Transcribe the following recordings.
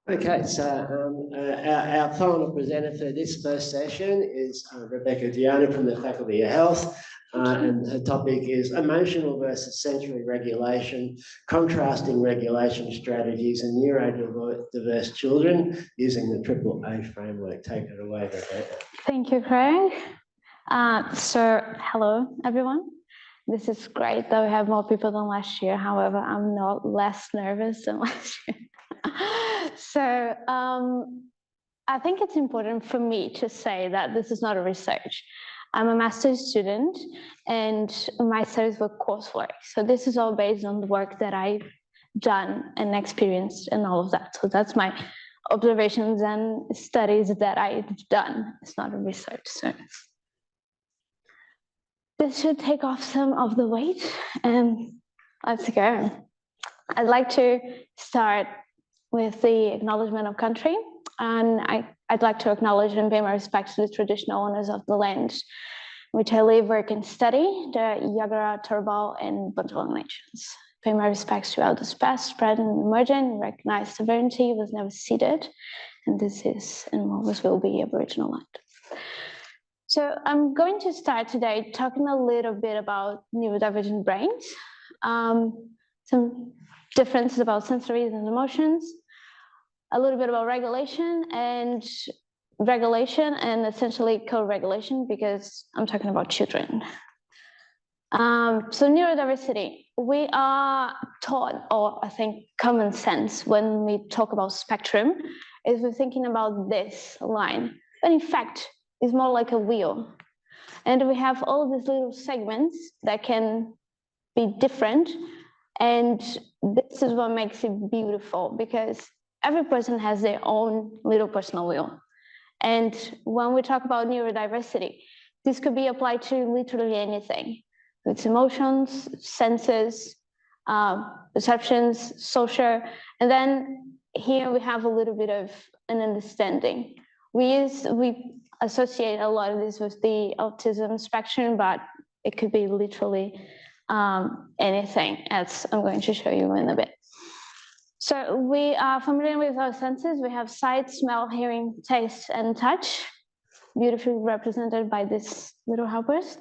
Okay, so our final presenter for this first session is Rebecca Giani from the Faculty of Health, and her topic is emotional versus sensory regulation, contrasting regulation strategies in neurodiverse children using the AAA framework. Take it away, Rebecca. Thank you, Craig. Hello, everyone. This is great that we have more people than last year. However, I'm not less nervous than last year. I think it's important for me to say that this is not a research. I'm a master's student and my studies were coursework. So this is all based on the work that I've done and experienced and all of that. So that's my observations and studies that I've done. It's not a research. So this should take off some of the weight and let's go. I'd like to start with the acknowledgement of country. And I'd like to acknowledge and pay my respects to the traditional owners of the land which I live, work, and study, the Yagara, Turrbal, and Bunjalung nations. Pay my respects to elders past, present, and emerging, recognize sovereignty was never ceded, and this is and always will be Aboriginal land. So I'm going to start today talking a little bit about neurodivergent brains, some differences about sensories and emotions, a little bit about regulation and essentially co-regulation because I'm talking about children. So neurodiversity, we are taught, or I think common sense when we talk about spectrum, is we're thinking about this line, but in fact, it's more like a wheel. And we have all of these little segments that can be different. And this is what makes it beautiful because every person has their own little personal wheel. And when we talk about neurodiversity, this could be applied to literally anything. It's emotions, senses, perceptions, social. And then here we have a little bit of an understanding. We associate a lot of this with the autism spectrum, but it could be literally anything, as I'm going to show you in a bit. So we are familiar with our senses. We have sight, smell, hearing, taste, and touch, beautifully represented by these little helpers.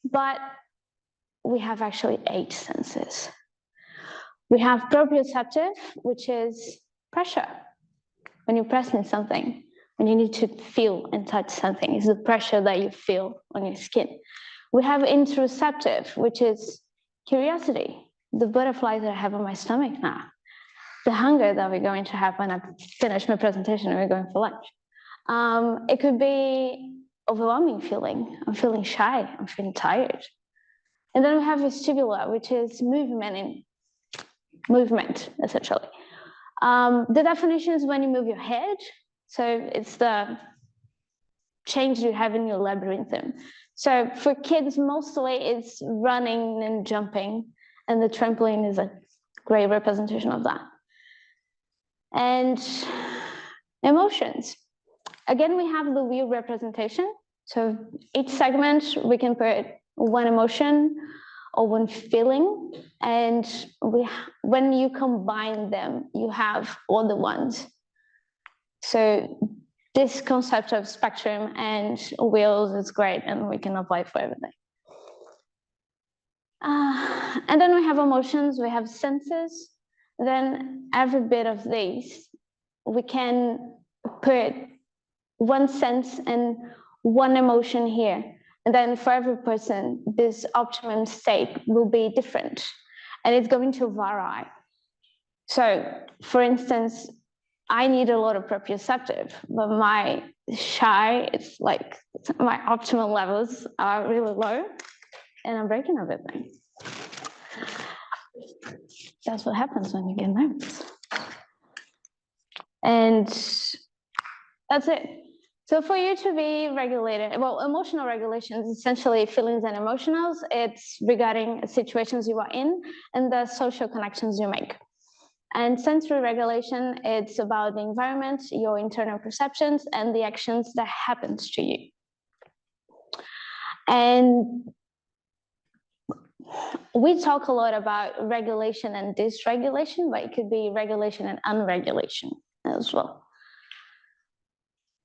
But we have actually 8 senses. We have proprioceptive, which is pressure. When you're pressing something, when you need to feel and touch something, it's the pressure that you feel on your skin. We have interoceptive, which is curiosity, the butterflies that I have on my stomach now, the hunger that we're going to have when I finish my presentation and we're going for lunch. It could be overwhelming feeling. I'm feeling shy, I'm feeling tired. And then we have vestibular, which is movement, essentially. The definition is when you move your head. So it's the change you have in your labyrinthine. So for kids, mostly it's running and jumping, and the trampoline is a great representation of that. And emotions. Again, we have the wheel representation. So each segment, we can put one emotion or one feeling, and when you combine them, you have all the ones. So this concept of spectrum and wheels is great, and we can apply for everything. And then we have emotions, we have senses. Then every bit of these, we can put one sense and one emotion here. And then for every person, this optimum state will be different, and it's going to vary. So for instance, I need a lot of proprioceptive, but my shy, it's like my optimal levels are really low, and I'm breaking everything. That's what happens when you get nervous. And that's it. So for you to be regulated, well, emotional regulation is essentially feelings and emotionals. It's regarding situations you are in and the social connections you make. And sensory regulation, it's about the environment, your internal perceptions, and the actions that happens to you. And we talk a lot about regulation and dysregulation, but it could be regulation and unregulation. as well.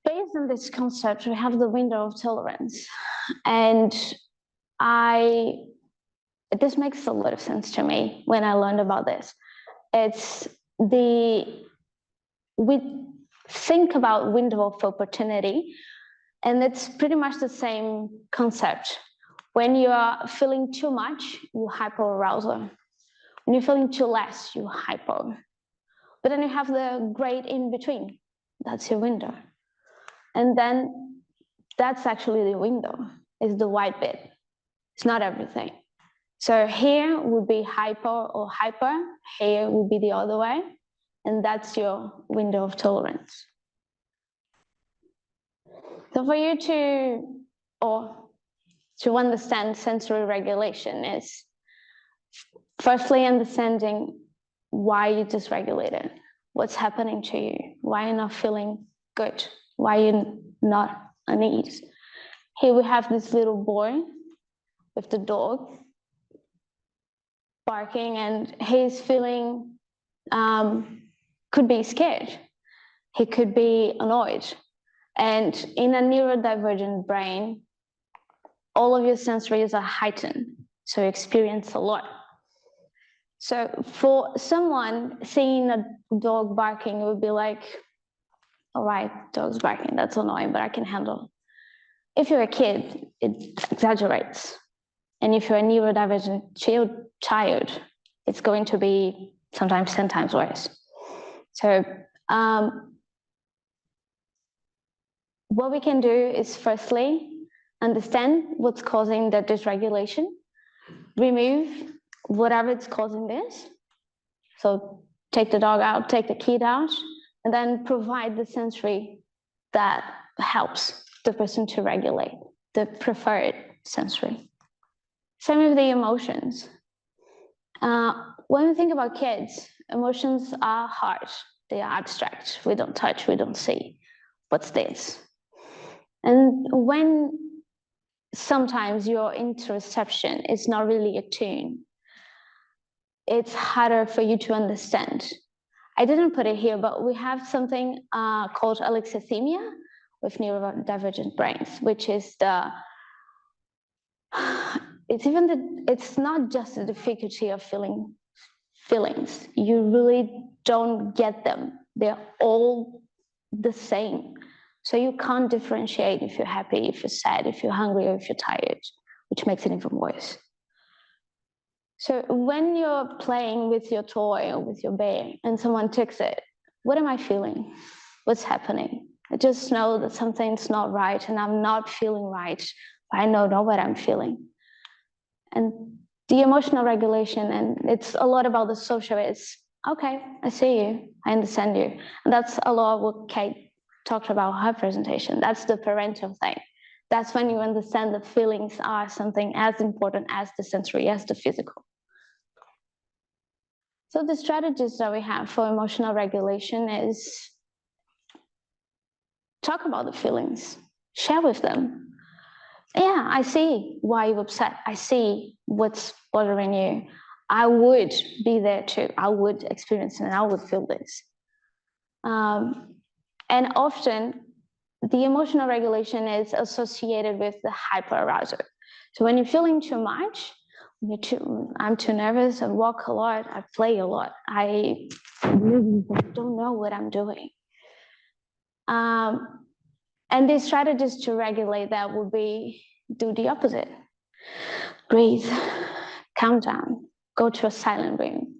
Based on this concept, we have the window of tolerance. And this makes a lot of sense to me when I learned about this. We think about window of opportunity, and it's pretty much the same concept. When you are feeling too much, you hyperarousal. When you're feeling too less, you hypo. But then you have the great in between. That's your window. And then that's actually the window, is the white bit. It's not everything. So here would be hypo or hyper. Here would be the other way. And that's your window of tolerance. So for you to understand sensory regulation is firstly understanding why you dysregulated, what's happening to you, why you're not feeling good, why you're not at ease. Here we have this little boy with the dog barking, and he's feeling, could be scared. He could be annoyed. And in a neurodivergent brain, all of your sensories are heightened, so you experience a lot. So for someone seeing a dog barking, it would be like, all right, dog's barking, that's annoying, but I can handle. If you're a kid, it exaggerates. And if you're a neurodivergent child, it's going to be sometimes 10 times worse. So what we can do is firstly understand what's causing that dysregulation, remove whatever it's causing this. So take the dog out, take the kid out, and then provide the sensory that helps the person to regulate, the preferred sensory. Same with the emotions. When we think about kids, emotions are hard. They are abstract. We don't touch, we don't see. What's this? And when sometimes your interoception is not really attuned, it's harder for you to understand. I didn't put it here, but we have something called alexithymia with neurodivergent brains, which is it's not just the difficulty of feeling feelings. You really don't get them. They're all the same. So you can't differentiate if you're happy, if you're sad, if you're hungry, or if you're tired, which makes it even worse. So when you're playing with your toy or with your bear and someone takes it, what am I feeling? What's happening? I just know that something's not right and I'm not feeling right. But I know what I'm feeling. And the emotional regulation, and it's a lot about the social, is, okay, I see you, I understand you. And that's a lot of what Kate talked about her presentation. That's the parental thing. That's when you understand that feelings are something as important as the sensory, as the physical. So the strategies that we have for emotional regulation is talk about the feelings, share with them. Yeah, I see why you're upset. I see what's bothering you. I would be there too. I would experience it and I would feel this. And often the emotional regulation is associated with the hyperarousal. So when you're feeling too much, I'm too nervous, I walk a lot, I play a lot, I really don't know what I'm doing. And the strategies to regulate that would be do the opposite. Breathe, calm down, go to a silent room.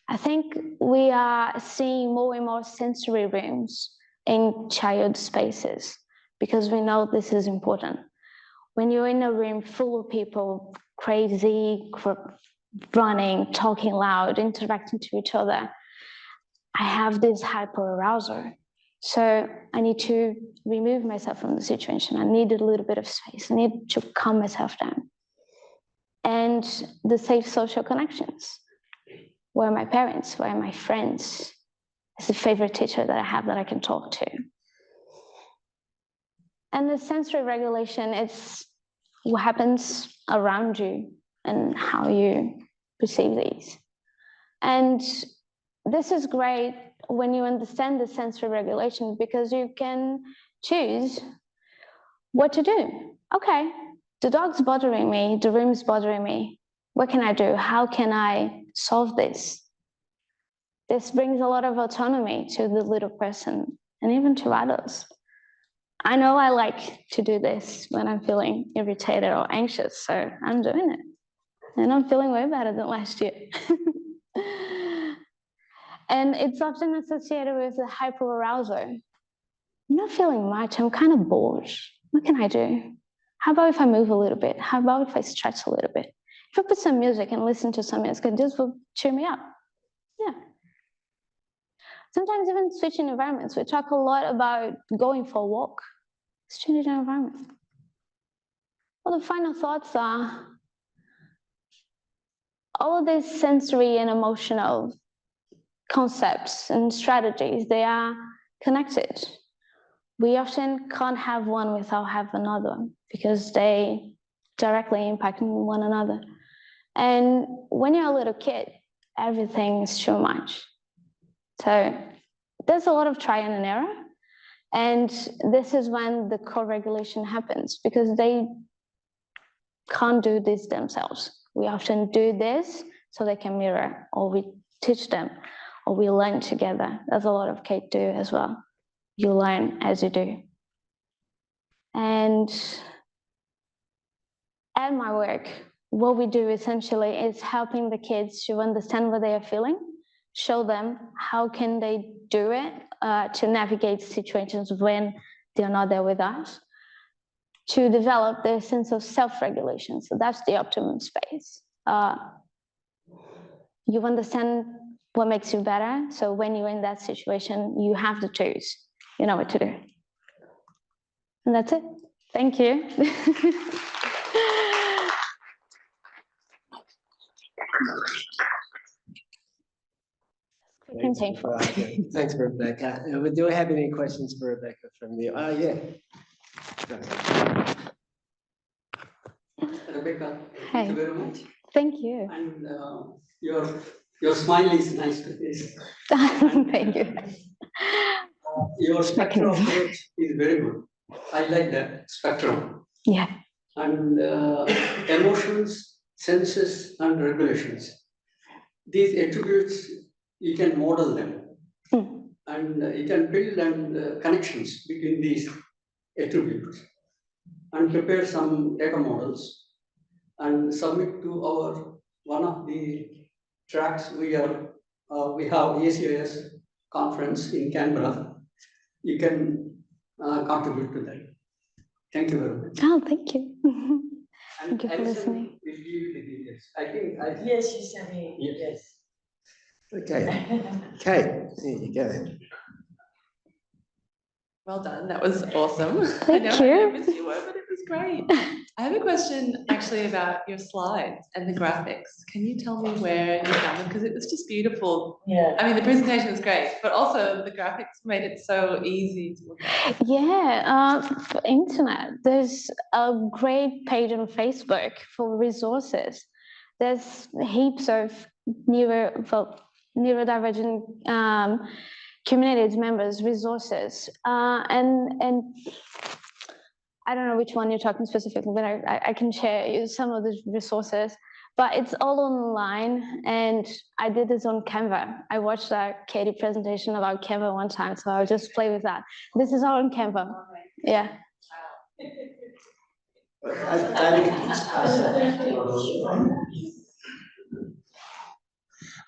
I think we are seeing more and more sensory rooms in child spaces because we know this is important. When you're in a room full of people, crazy, running, talking loud, interacting to each other, I have this hyperarousal. So I need to remove myself from the situation. I need a little bit of space. I need to calm myself down. And the safe social connections. Where are my parents? Where are my friends? It's the favorite teacher that I have that I can talk to. And the sensory regulation, it's what happens around you and how you perceive these. And this is great when you understand the sensory regulation, because you can choose what to do. Okay, the dog's bothering me, the room's bothering me. What can I do? How can I solve this? This brings a lot of autonomy to the little person and even to adults. I know I like to do this when I'm feeling irritated or anxious, so I'm doing it. And I'm feeling way better than last year. And it's often associated with the hyperarousal. I'm not feeling much, I'm kind of bored. What can I do? How about if I move a little bit? How about if I stretch a little bit? If I put some music and listen to some music, this will cheer me up. Yeah. Sometimes even switching environments. We talk a lot about going for a walk. It's changing our environment. Well, the final thoughts are, all of these sensory and emotional concepts and strategies, they are connected. We often can't have one without having another, because they directly impact one another. And when you're a little kid, everything is too much. So there's a lot of trial and error. And this is when the co-regulation happens, because they can't do this themselves. We often do this so they can mirror, or we teach them, or we learn together. There's a lot of Kate do as well. You learn as you do. And at my work, what we do essentially is helping the kids to understand what they are feeling, show them how can they do it to navigate situations when they're not there with us, to develop their sense of self-regulation. So that's the optimum space. You understand what makes you better. So when you're in that situation, you have to choose. You know what to do. And that's it. Thank you. Thanks, Rebecca. Do we have any questions for Rebecca from the? Oh, yeah. Rebecca, Hi. thank you very much. Thank you. And your smile is nice to see. Thank you. Your spectrum approach is very good. I like that spectrum. Yeah. And emotions, senses, and regulations. These attributes, you can model them. And you can build connections between these attributes and prepare some data models and submit to our one of the tracks we have ACIS conference in Canberra. You can contribute to that. Thank you very much. Oh, thank you. Thank you for Alison listening. will give you the details. I think Yes, you sent me. Yes. Okay. Kate, there you go. Well done. That was awesome. Thank I know you. how nervous you were, but it was great. I have a question actually about your slides and the graphics. Can you tell me where you found them? Because it was just beautiful. Yeah. I mean, the presentation was great, but also the graphics made it so easy to look at. Yeah, for internet, there's a great page on Facebook for resources. There's heaps of neurodivergent communities members resources, and I don't know which one you're talking specifically, but I can share you some of the resources. But it's all online, and I did this on Canva. I watched a Katie presentation about Canva one time, so I'll just play with that. This is all on Canva. Yeah.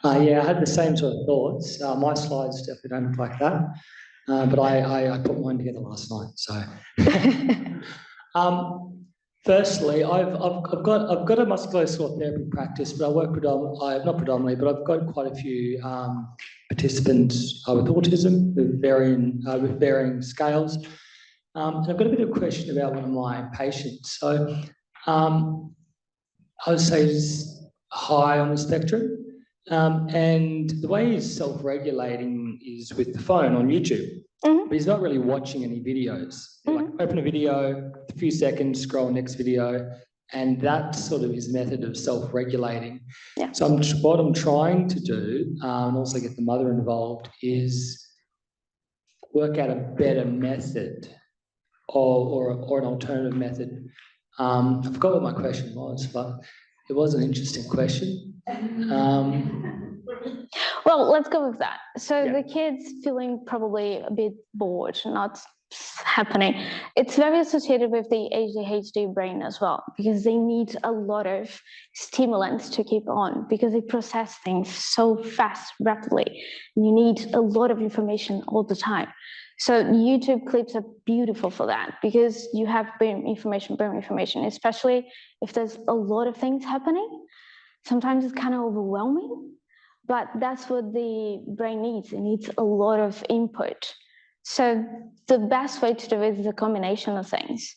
Yeah, I had the same sort of thoughts. My slides definitely don't look like that, but I put mine together last night. So, firstly, I've got a musculoskeletal therapy practice, but I work not predominantly, but I've got quite a few participants with autism with varying scales. And I've got a bit of a question about one of my patients. So, I would say he's high on the spectrum. And the way he's self-regulating is with the phone on YouTube, but he's not really watching any videos. Like open a video, a few seconds, scroll next video, And that sort of his method of self-regulating. Yeah. So what I'm trying to do, and also get the mother involved, is work out a better method or an alternative method. I forgot what my question was, but it was an interesting question. Well, let's go with that. So Yeah. the kids feeling probably a bit bored, not happening. It's very associated with the ADHD brain as well, because they need a lot of stimulants to keep on, because they process things so fast, rapidly. And you need a lot of information all the time. So YouTube clips are beautiful for that, because you have boom information, especially if there's a lot of things happening. Sometimes it's kind of overwhelming, but that's what the brain needs. It needs a lot of input. So the best way to do it is a combination of things,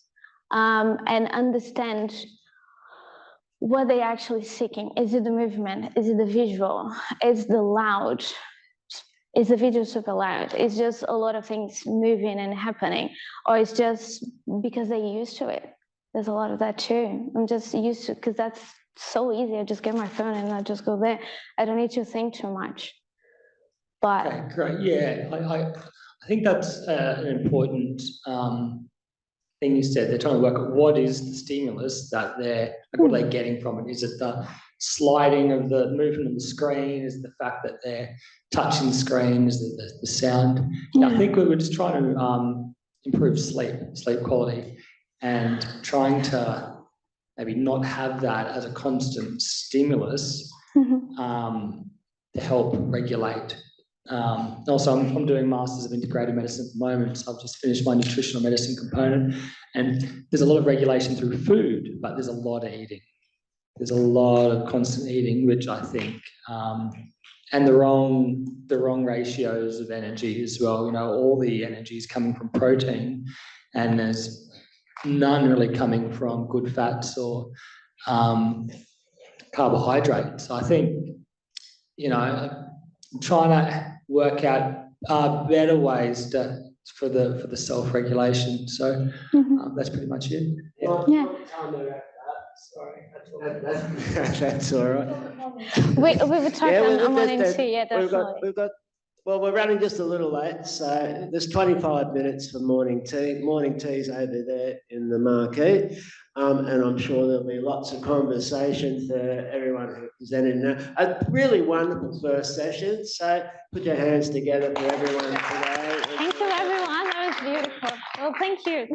and understand what they're actually seeking. Is it the movement? Is it the visual? Is the loud? Is the video super loud? It's just a lot of things moving and happening, or it's just because they're used to it. There's a lot of that too. I'm just used to, because that's so easy. I just get my phone and I just go there. I don't need to think too much. But Okay, great. Yeah, I think that's an important thing you said. They're trying to work out what is the stimulus that they're, like, what are they getting from it? Is it the sliding of the movement of the screen? Is it the fact that they're touching the screen? Is it the sound? Yeah. I think we were just trying to improve sleep quality, and trying to maybe not have that as a constant stimulus to help regulate. Also, I'm doing Masters of Integrated Medicine at the moment, so I've just finished my nutritional medicine component, and there's a lot of regulation through food, but there's a lot of eating. There's a lot of constant eating, which I think, and the wrong ratios of energy as well. You know, all the energy is coming from protein, and there's none really coming from good fats or carbohydrates. So I think, you know, I'm trying to work out better ways for the self-regulation. So that's pretty much it. yeah. Sorry, that's all right. We were talking on morning tea, yeah, definitely. Well, we're running just a little late, so there's 25 minutes for morning tea. Morning tea's over there in the marquee, and I'm sure there'll be lots of conversation for everyone who presented now. A really wonderful first session, so put your hands together for everyone today. Thank you, everyone. That was beautiful. Well, thank you.